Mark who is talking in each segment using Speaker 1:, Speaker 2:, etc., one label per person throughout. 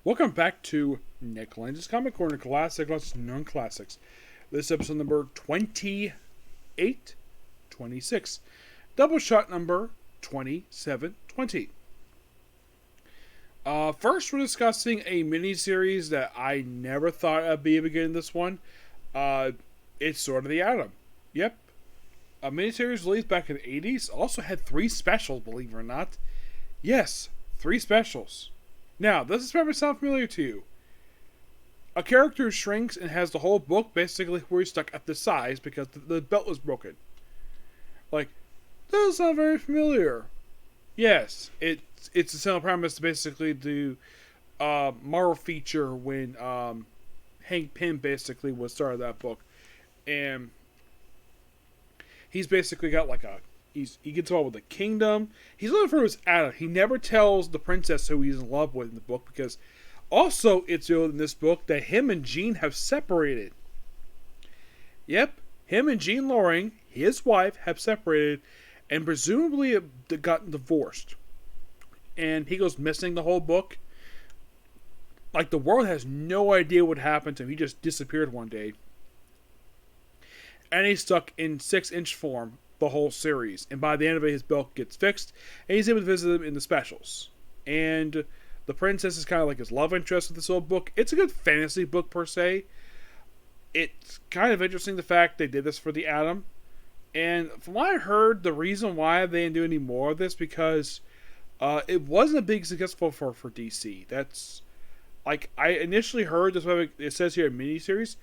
Speaker 1: Welcome back to Nick Lenz's Comic Corner Classic, Lots of Non-Classics. This is episode number 28, 26. Doubleshot number 2720. First, we're discussing a mini-series that I never thought I'd be able to get in this one. It's Sword of the Atom. Yep. A mini-series released back in the 80s. Also had 3 specials, believe it or not. Yes, 3 specials. Now, does this probably sound familiar to you? A character shrinks and has the whole book basically where he's stuck at the size because the belt was broken. Like, doesn't sound very familiar. Yes, it's a similar premise to basically the Marvel feature when Hank Pym basically was started that book. And he's basically got like he gets involved with the kingdom. He's looking for his Adam. He never tells the princess who he's in love with in the book because also it's revealed in this book that him and Jean have separated. Yep, him and Jean Loring, his wife, have separated and presumably have gotten divorced. And he goes missing the whole book. Like the world has no idea what happened to him. He just disappeared one day. And he's stuck in 6-inch form the whole series, and by the end of it his belt gets fixed and he's able to visit them in the specials. And the princess is kind of like his love interest with this old book. It's a good fantasy book per se. It's kind of interesting the fact they did this for the Atom, and from what I heard, the reason why they didn't do any more of this because it wasn't a big successful for DC. That's like I initially heard this. It says here a miniseries.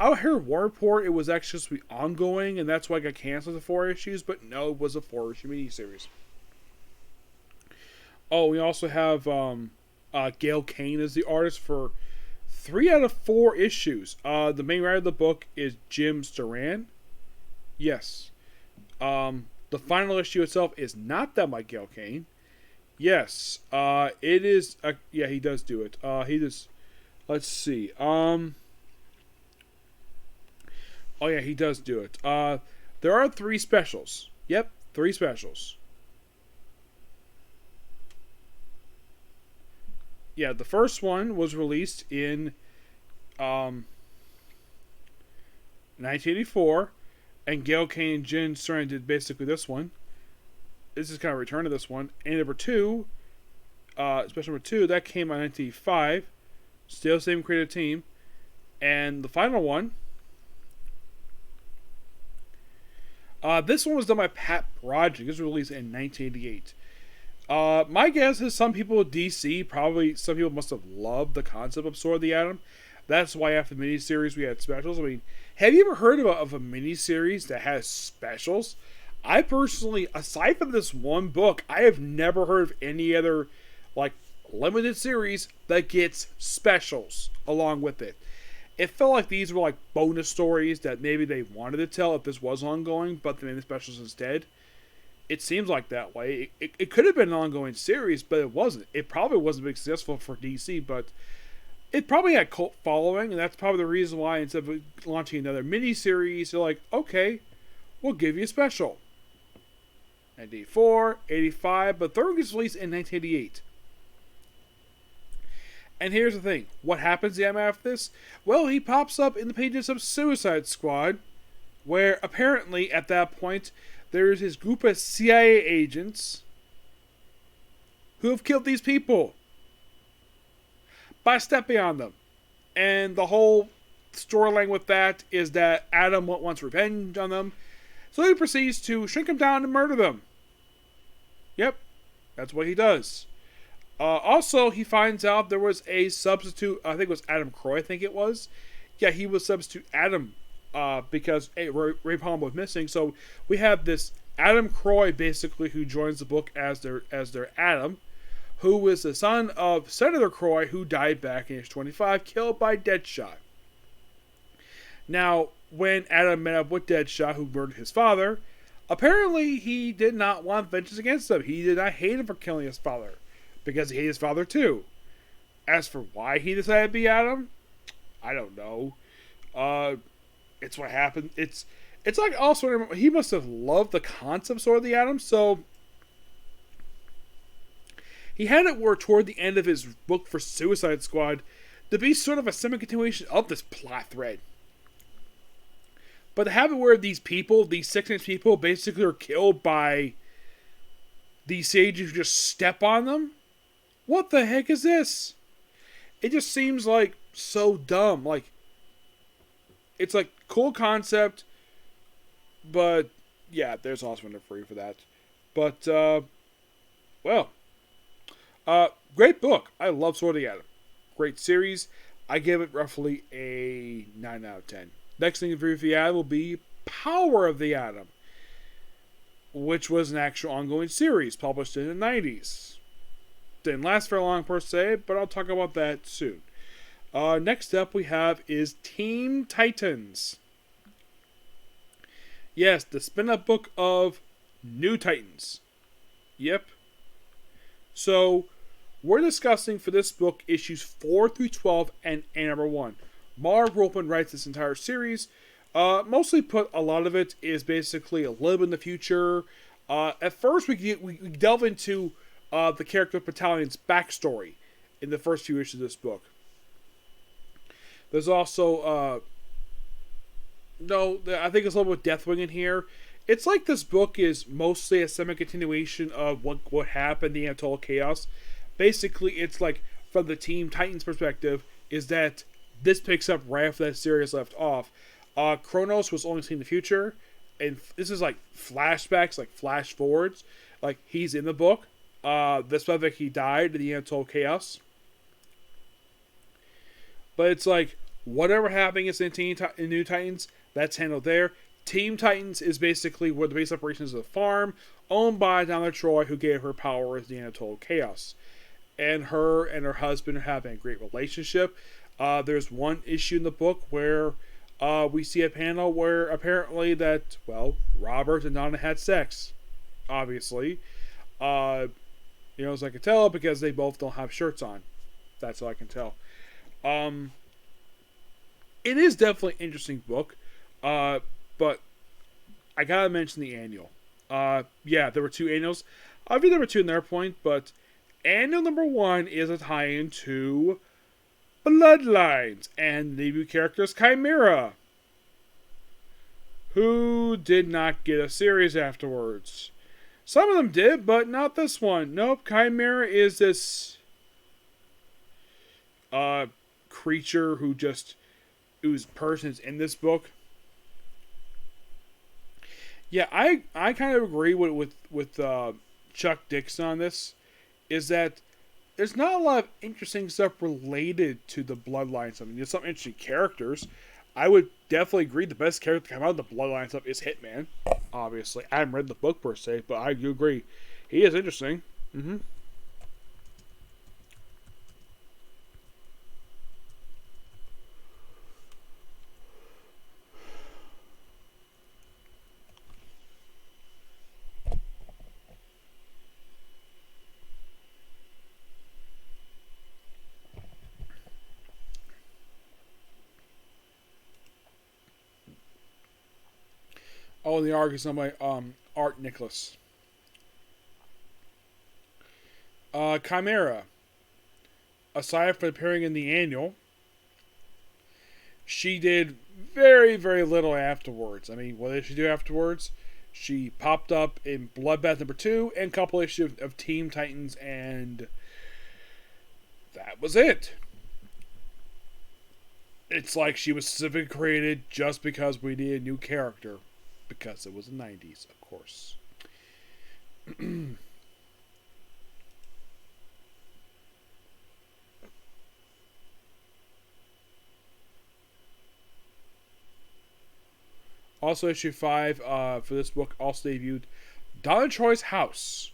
Speaker 1: I heard War Report it was actually supposed to be ongoing, and that's why it got canceled to 4 issues, but no, it was a 4-issue miniseries. Oh, we also have Gail Kane as the artist for 3 out of 4 issues. The main writer of the book is Jim Starran. Yes. The final issue itself is not done by Gail Kane. Yes. It is... yeah, he does do it. He does... Let's see. Oh yeah, he does do it. There are 3 specials. Yep, 3 specials. Yeah, the first one was released in 1984, and Gail Kane and Jen Starran did basically this one. This is kind of a return to this one. And number 2, special number 2, that came out in 1985. Still same creative team. And the final one, this one was done by Pat Broderick. This was released in 1988. My guess is some people at DC, probably some people must have loved the concept of Sword of the Atom. That's why after the miniseries we had specials. I mean, have you ever heard of a miniseries that has specials? I personally, aside from this one book, I have never heard of any other like limited series that gets specials along with it. It felt like these were like bonus stories that maybe they wanted to tell if this was ongoing, but they made the specials instead. It seems like that way. It could have been an ongoing series, but it wasn't. It probably wasn't big successful for DC, but it probably had cult following, and that's probably the reason why instead of launching another mini-series, they're like, okay, we'll give you a special. 94, 85, but third one gets released in 1988. And here's the thing. What happens to him after this? Well, he pops up in the pages of Suicide Squad, where apparently at that point there's his group of CIA agents who have killed these people by stepping on them. And the whole storyline with that is that Adam wants revenge on them, so he proceeds to shrink them down and murder them. Yep, that's what he does. Also, he finds out there was a substitute. I think it was Adam Croy. I think it was. Yeah, he was substitute Adam because Ray Palmer was missing. So we have this Adam Croy basically who joins the book as their Adam, who is the son of Senator Croy who died back in age 25, killed by Deadshot. Now, when Adam met up with Deadshot, who murdered his father, apparently he did not want vengeance against him. He did not hate him for killing his father, because he hated his father too. As for why he decided to be Adam, I don't know. It's what happened. It's like also he must have loved the concept of Sword of the Atom, so he had it where toward the end of his book for Suicide Squad, to be sort of a semi-continuation of this plot thread. But to have it where these people, these 6-inch people, basically are killed by these sages who just step on them? What the heck is this? It just seems like so dumb. Like, it's like cool concept, but yeah, there's also enough free for that. But great book. I love Sword of the Atom. Great series. I give it roughly a 9 out of 10. Next thing in review for the Atom will be Power of the Atom, which was an actual ongoing series published in the 90s. Didn't last very long per se, but I'll talk about that soon. Next up we have is Teen Titans. Yes, the spin-off book of New Titans. Yep. So, we're discussing for this book issues 4 through 12 and number 1. Marv Wolfman writes this entire series. Mostly put, a lot of it is basically a little bit in the future. At first, we delve into the character Battalion's backstory in the first few issues of this book. There's also, I think it's a little bit Deathwing in here. It's like this book is mostly a semi-continuation of what happened in the Total Chaos. Basically, it's like, from the Teen Titans perspective, is that this picks up right after that series left off. Kronos was only seen in the future, and this is like flashbacks, like flash forwards. Like, he's in the book. This way, he died in the Total Chaos. But it's like, whatever happened in New Titans, that's handled there. Team Titans is basically where the base operations of the farm, owned by Donna Troy, who gave her powers at the end of Total Chaos. And her and her husband are having a great relationship. There's one issue in the book where we see a panel where apparently that, Robert and Donna had sex. Obviously. As I can tell, because they both don't have shirts on. That's all I can tell. It is definitely an interesting book. But I gotta mention the annual. There were 2 annuals. Obviously, there were 2 in their point, but annual number 1 is a tie-in to Bloodlines and the debut characters Chimera, who did not get a series afterwards. Some of them did, but not this one. Nope, Chimera is this creature whose person is in this book. Yeah, I kind of agree with Chuck Dixon on this, is that there's not a lot of interesting stuff related to the Bloodline. I mean, there's some interesting characters. I would definitely agree the best character to come out of the Bloodline stuff is Hitman. Obviously, I haven't read the book per se, but I do agree. He is interesting. Mm-hmm. Oh, the art is done by Art Nicholas. Chimera. Aside from appearing in the annual, she did very, very little afterwards. I mean, what did she do afterwards? She popped up in Bloodbath number 2 and a couple issues of Teen Titans, and that was it. It's like she was specifically created just because we needed a new character. Because it was the 90s, of course. Also, issue 5 for this book also debuted Donna Troy's House,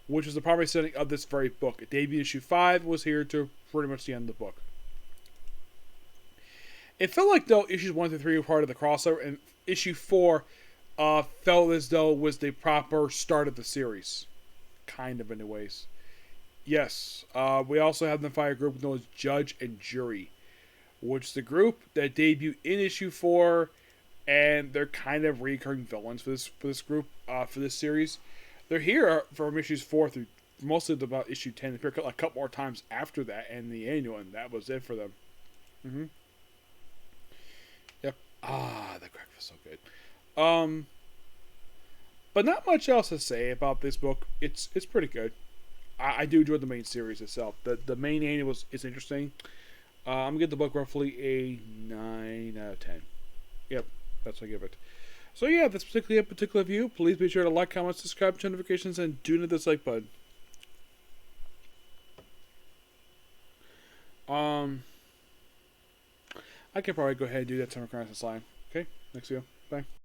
Speaker 1: which was the primary setting of this very book. It debuted issue 5, was here to pretty much the end of the book. It felt like, though, issues 1 through 3 were part of the crossover, and issue 4 felt as though it was the proper start of the series. Kind of, anyways. Yes, we also have the fire group known as Judge and Jury, which is the group that debuted in issue 4, and they're kind of recurring villains for this group, for this series. They're here from issues 4 through mostly about issue 10. They appeared a couple more times after that and the annual, and that was it for them. Mm-hmm. Yep. Ah, the crack was so good. But not much else to say about this book. It's pretty good. I do enjoy the main series itself. The main annual is interesting. I'm gonna give the book roughly a 9 out of 10. Yep, that's what I give it. So yeah, that's particularly a particular view. Please be sure to like, comment, subscribe, turn notifications, and do not dislike button. I can probably go ahead and do that Summer Crisis line. Okay, next video. Bye.